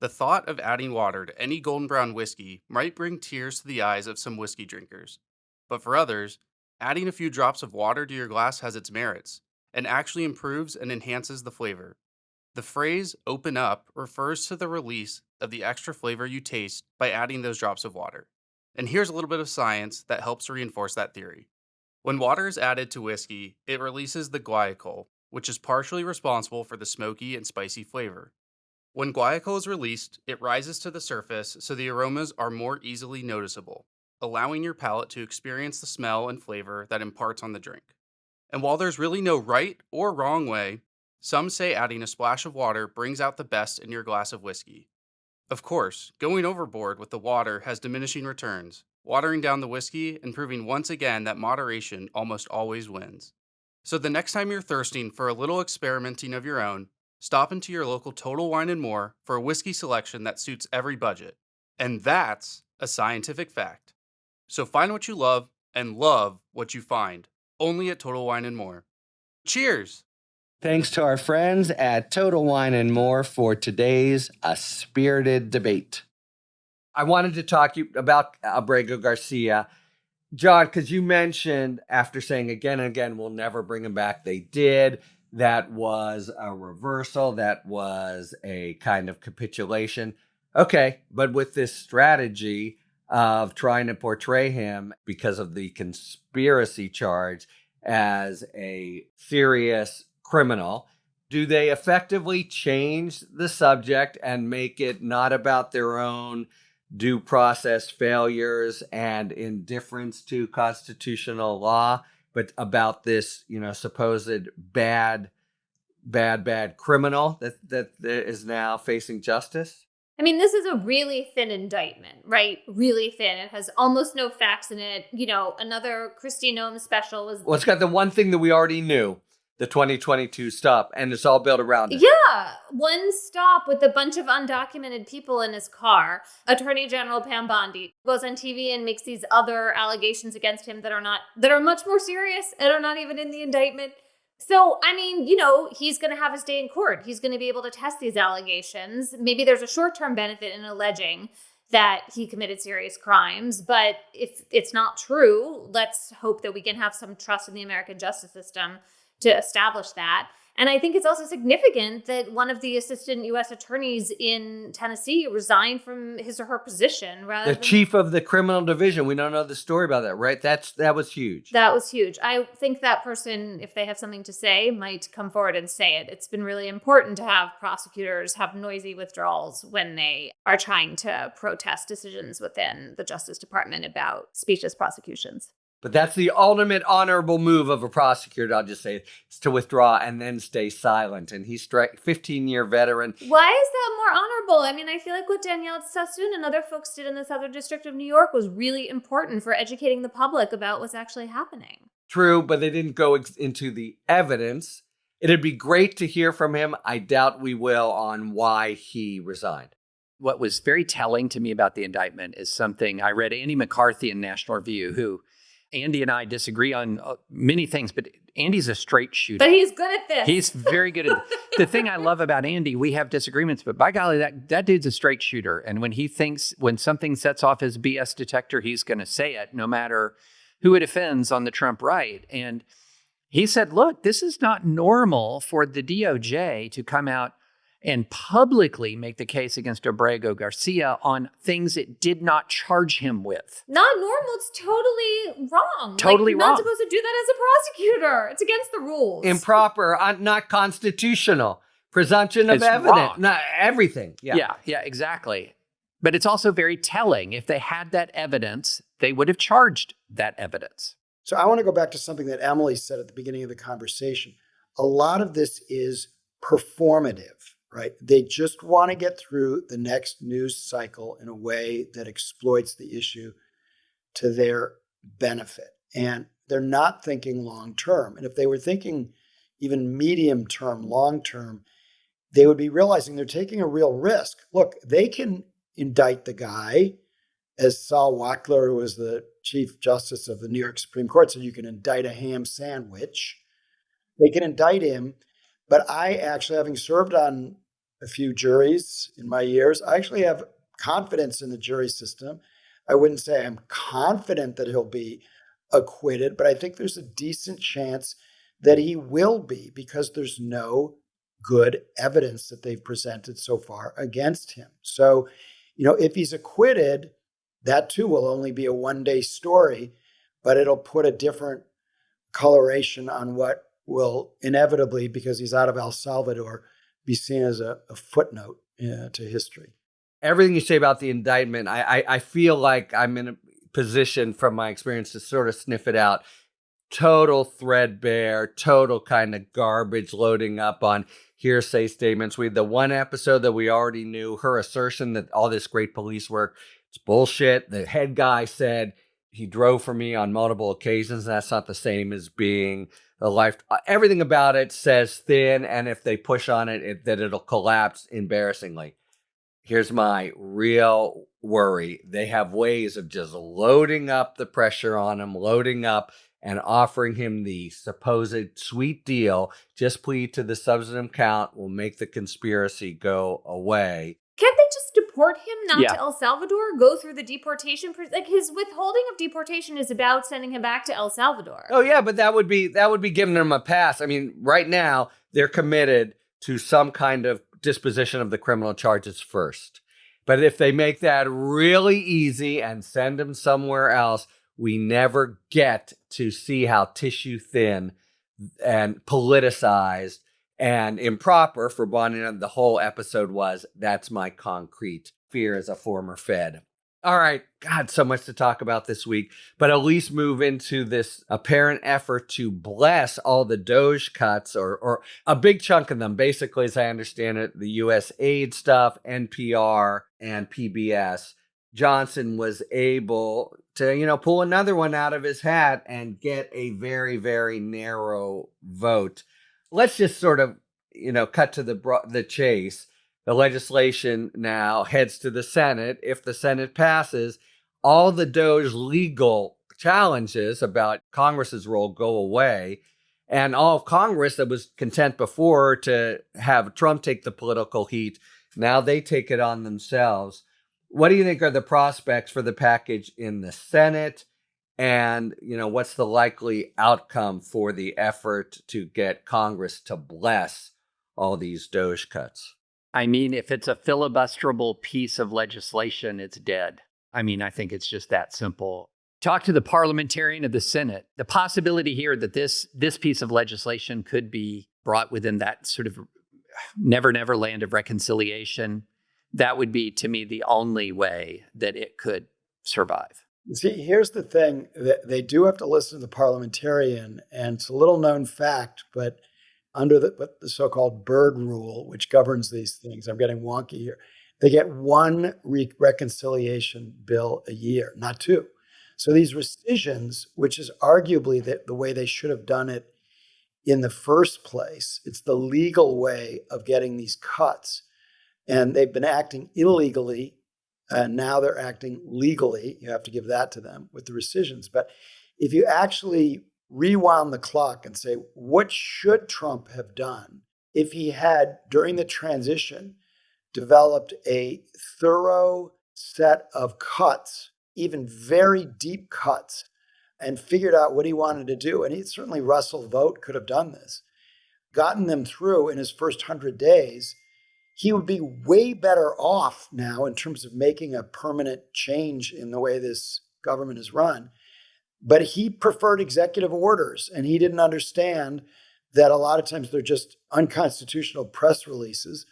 The thought of adding water to any golden brown whiskey might bring tears to the eyes of some whiskey drinkers. But for others, adding a few drops of water to your glass has its merits and actually improves and enhances the flavor. The phrase "open up" refers to the release of the extra flavor you taste by adding those drops of water. And here's a little bit of science that helps reinforce that theory. When water is added to whiskey, it releases the guaiacol, which is partially responsible for the smoky and spicy flavor. When guaiacol is released, it rises to the surface so the aromas are more easily noticeable, allowing your palate to experience the smell and flavor that imparts on the drink. And while there's really no right or wrong way, some say adding a splash of water brings out the best in your glass of whiskey. Of course, going overboard with the water has diminishing returns, watering down the whiskey and proving once again that moderation almost always wins. So the next time you're thirsting for a little experimenting of your own, stop into your local Total Wine & More for a whiskey selection that suits every budget. And that's a scientific fact. So find what you love and love what you find, only at Total Wine & More. Cheers! Thanks to our friends at Total Wine and More for today's A Spirited Debate. I wanted to talk to you about Abrego-Garcia. John, because you mentioned after saying again and again, we'll never bring him back, they did. That was a reversal. That was a kind of capitulation. Okay, but with this strategy of trying to portray him because of the conspiracy charge as a serious criminal, do they effectively change the subject and make it not about their own due process failures and indifference to constitutional law, but about this, supposed bad criminal that is now facing justice? I mean, this is a really thin indictment, right? Really thin. It has almost no facts in it. Another Kristi Noem special was... Well, it's got the one thing that we already knew, the 2022 stop, and it's all built around it. Yeah, one stop with a bunch of undocumented people in his car. Attorney General Pam Bondi goes on TV and makes these other allegations against him that are much more serious and are not even in the indictment. So, I mean, he's going to have his day in court. He's going to be able to test these allegations. Maybe there's a short-term benefit in alleging that he committed serious crimes, but if it's not true, let's hope that we can have some trust in the American justice system to establish that. And I think it's also significant that one of the assistant U.S. attorneys in Tennessee resigned from his or her position. The chief of the criminal division. We don't know the story about that, right? That was huge. That was huge. I think that person, if they have something to say, might come forward and say it. It's been really important to have prosecutors have noisy withdrawals when they are trying to protest decisions within the Justice Department about specious prosecutions. But that's the ultimate honorable move of a prosecutor, I'll just say, is to withdraw and then stay silent. And he's 15-year veteran. Why is that more honorable? I mean, I feel like what Danielle Sassoon and other folks did in the Southern District of New York was really important for educating the public about what's actually happening. True, but they didn't go into the evidence. It'd be great to hear from him. I doubt we will on why he resigned. What was very telling to me about the indictment is something I read Andy McCarthy in National Review, who Andy and I disagree on many things, but Andy's a straight shooter. But he's good at this. He's very good at the thing I love about Andy, we have disagreements, but by golly, that dude's a straight shooter. And when something sets off his BS detector, he's going to say it, no matter who it offends on the Trump right. And he said, look, this is not normal for the DOJ to come out and publicly make the case against Abrego-Garcia on things it did not charge him with. Not normal. It's totally wrong. Totally wrong. You're not supposed to do that as a prosecutor. It's against the rules. Improper, not constitutional. Presumption of It's evidence. wrong. Not everything. Yeah, exactly. But it's also very telling. If they had that evidence, they would have charged that evidence. So I want to go back to something that Emily said at the beginning of the conversation. A lot of this is performative. Right? They just want to get through the next news cycle in a way that exploits the issue to their benefit. And they're not thinking long term. And if they were thinking even medium term, long term, they would be realizing they're taking a real risk. Look, they can indict the guy, as Saul Wachtler, who was the Chief Justice of the New York Supreme Court, said you can indict a ham sandwich. They can indict him. But I actually, having served on a few juries in my years, I actually have confidence in the jury system. I wouldn't say I'm confident that he'll be acquitted, but I think there's a decent chance that he will be because there's no good evidence that they've presented so far against him. So, if he's acquitted, that too will only be a one-day story, but it'll put a different coloration on what will inevitably, because he's out of El Salvador, be seen as a footnote to history. Everything you say about the indictment, I feel like I'm in a position from my experience to sort of sniff it out. Total threadbare, total kind of garbage loading up on hearsay statements. We had the one episode that we already knew, her assertion that all this great police work, it's bullshit. The head guy said he drove for me on multiple occasions. That's not the same as being a life. Everything about it says thin, and if they push on it, that it'll collapse embarrassingly. Here's my real worry. They have ways of just loading up the pressure on him, loading up and offering him the supposed sweet deal. Just plead to the substantive count will make the conspiracy go away. Can't they just deport him not Yeah. to El Salvador? Go through the deportation? Like, his withholding of deportation is about sending him back to El Salvador. Oh yeah, but that would be giving them a pass. I mean, right now they're committed to some kind of disposition of the criminal charges first. But if they make that really easy and send him somewhere else, we never get to see how tissue thin and politicized and improper for Bonnie. The whole episode was. That's my concrete fear as a former Fed. All right, God, so much to talk about this week, but at least move into this apparent effort to bless all the DOGE cuts, or a big chunk of them. Basically, as I understand it, the U.S. aid stuff, NPR, and PBS. Johnson was able to, pull another one out of his hat and get a very, very narrow vote. Let's just sort of, cut to the chase. The legislation now heads to the Senate. If the Senate passes, all the DOGE legal challenges about Congress's role go away. And all of Congress that was content before to have Trump take the political heat, now they take it on themselves. What do you think are the prospects for the package in the Senate? And, what's the likely outcome for the effort to get Congress to bless all these DOGE cuts? I mean, if it's a filibusterable piece of legislation, it's dead. I mean, I think it's just that simple. Talk to the parliamentarian of the Senate. The possibility here that this piece of legislation could be brought within that sort of never land of reconciliation, that would be, to me, the only way that it could survive. See, here's the thing. They do have to listen to the parliamentarian, and it's a little known fact, but under the so-called Byrd rule, which governs these things, I'm getting wonky here, they get one reconciliation bill a year, not two. So these rescissions, which is arguably the way they should have done it in the first place, it's the legal way of getting these cuts. And they've been acting illegally, and now they're acting legally. You have to give that to them with the rescissions. But if you actually rewound the clock and say, what should Trump have done if he had, during the transition, developed a thorough set of cuts, even very deep cuts, and figured out what he wanted to do? And certainly Russell Vought could have done this, gotten them through in his first 100 days. He would be way better off now in terms of making a permanent change in the way this government is run. But he preferred executive orders, and he didn't understand that a lot of times they're just unconstitutional press releases,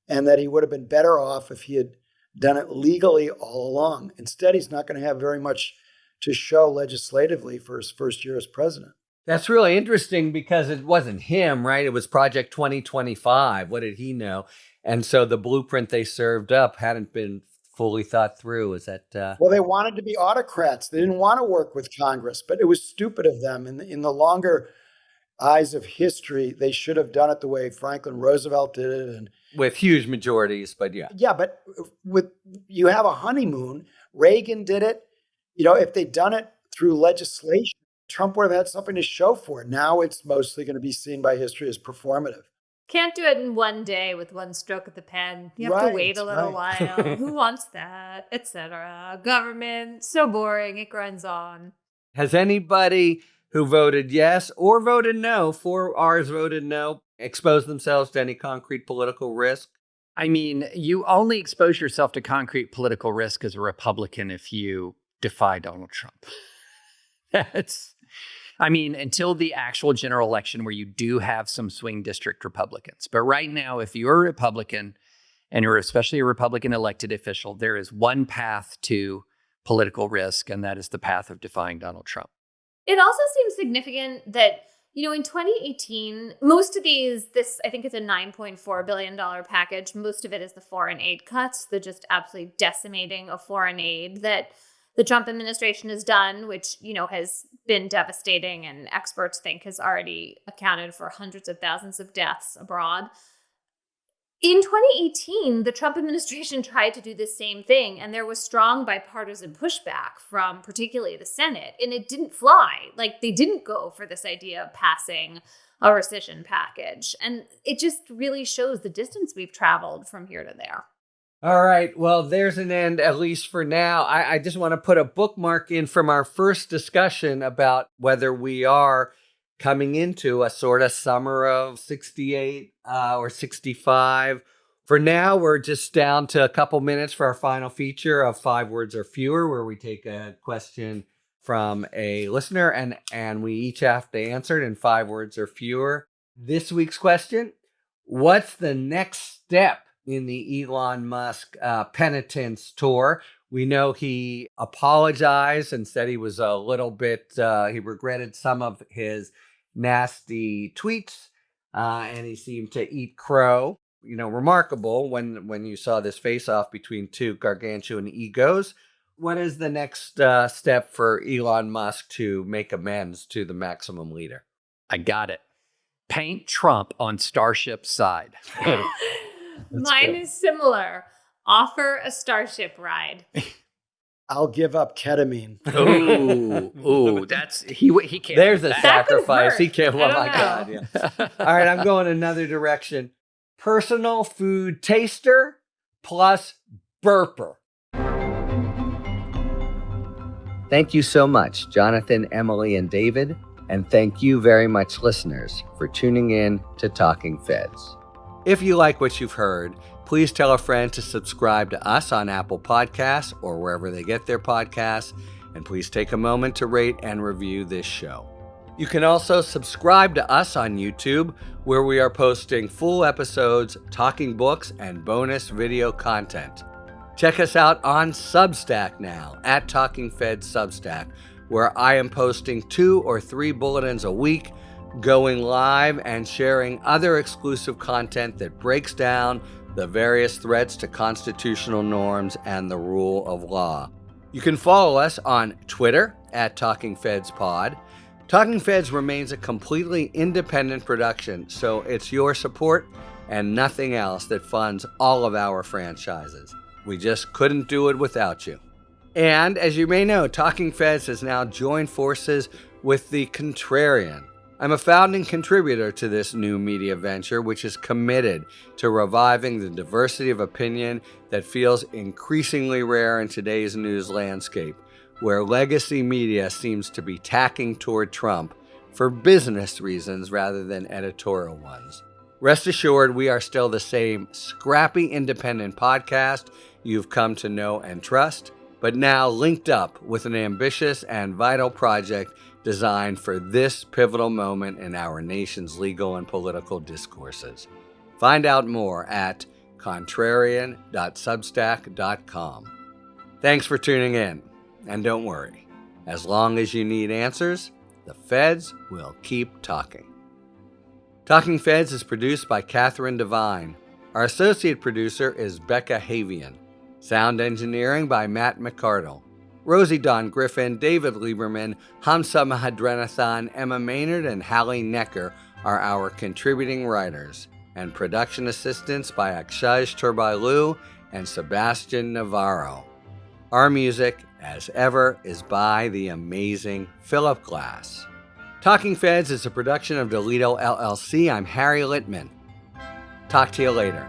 and that he would have been better off if he had done it legally all along. Instead, he's not going to have very much to show legislatively for his first year as president. That's really interesting because it wasn't him, right? It was Project 2025. What did he know? And so the blueprint they served up hadn't been fully thought through. Is that Well, they wanted to be autocrats. They didn't want to work with Congress, but it was stupid of them. In the longer eyes of history, they should have done it the way Franklin Roosevelt did it, and with huge majorities? But yeah, but you have a honeymoon. Reagan did it. If they'd done it through legislation, Trump would have had something to show for it. Now it's mostly going to be seen by history as performative. Can't do it in one day with one stroke of the pen. You have to wait a little while. Who wants that? Etc. Government, so boring. It grinds on. Has anybody who voted yes or voted no, 4 R's voted no, exposed themselves to any concrete political risk? I mean, you only expose yourself to concrete political risk as a Republican if you defy Donald Trump. I mean, until the actual general election where you do have some swing district Republicans. But right now, if you're a Republican and you're especially a Republican elected official, there is one path to political risk, and that is the path of defying Donald Trump. It also seems significant that, in 2018, most of I think it's a $9.4 billion package. Most of it is the foreign aid cuts, the just absolutely decimating of foreign aid that the Trump administration has done, which, has been devastating and experts think has already accounted for hundreds of thousands of deaths abroad. In 2018, the Trump administration tried to do the same thing, and there was strong bipartisan pushback from particularly the Senate, and it didn't fly. Like, they didn't go for this idea of passing a rescission package. And it just really shows the distance we've traveled from here to there. All right. Well, there's an end, at least for now. I just want to put a bookmark in from our first discussion about whether we are coming into a sort of summer of 68 or 65. For now, we're just down to a couple minutes for our final feature of 5 words or fewer, where we take a question from a listener and we each have to answer it in 5 words or fewer. This week's question: what's the next step in the Elon Musk penitence tour? We know he apologized and said he was a little bit, he regretted some of his nasty tweets, and he seemed to eat crow. Remarkable when you saw this face-off between two gargantuan egos. What is the next step for Elon Musk to make amends to the maximum leader? I got it. Paint Trump on Starship's side. Mine is similar. Offer a Starship ride. I'll give up ketamine. Ooh, that's he can't. There's a sacrifice. He can't. Oh my know. God! Yeah. All right, I'm going another direction. Personal food taster plus burper. Thank you so much, Jonathan, Emily, and David, and thank you very much, listeners, for tuning in to Talking Feds. If you like what you've heard, please tell a friend to subscribe to us on Apple Podcasts or wherever they get their podcasts, and please take a moment to rate and review this show. You can also subscribe to us on YouTube, where we are posting full episodes, talking books, and bonus video content. Check us out on Substack now, at Talking Feds Substack, where I am posting 2 or 3 bulletins a week, going live and sharing other exclusive content that breaks down the various threats to constitutional norms and the rule of law. You can follow us on Twitter at Talking Feds Pod. Talking Feds remains a completely independent production, so it's your support and nothing else that funds all of our franchises. We just couldn't do it without you. And as you may know, Talking Feds has now joined forces with The Contrarian. I'm a founding contributor to this new media venture, which is committed to reviving the diversity of opinion that feels increasingly rare in today's news landscape, where legacy media seems to be tacking toward Trump for business reasons rather than editorial ones. Rest assured, we are still the same scrappy independent podcast you've come to know and trust, but now linked up with an ambitious and vital project designed for this pivotal moment in our nation's legal and political discourses. Find out more at contrarian.substack.com. Thanks for tuning in, and don't worry, as long as you need answers, the Feds will keep talking. Talking Feds is produced by Catherine Devine. Our associate producer is Becca Havian. Sound engineering by Matt McCardle. Rosie Dawn Griffin, David Lieberman, Hamza Mahadrenathan, Emma Maynard, and Hallie Necker are our contributing writers, and production assistance by Akshaj Turbailu and Sebastian Navarro. Our music, as ever, is by the amazing Philip Glass. Talking Feds is a production of Delito LLC. I'm Harry Littman. Talk to you later.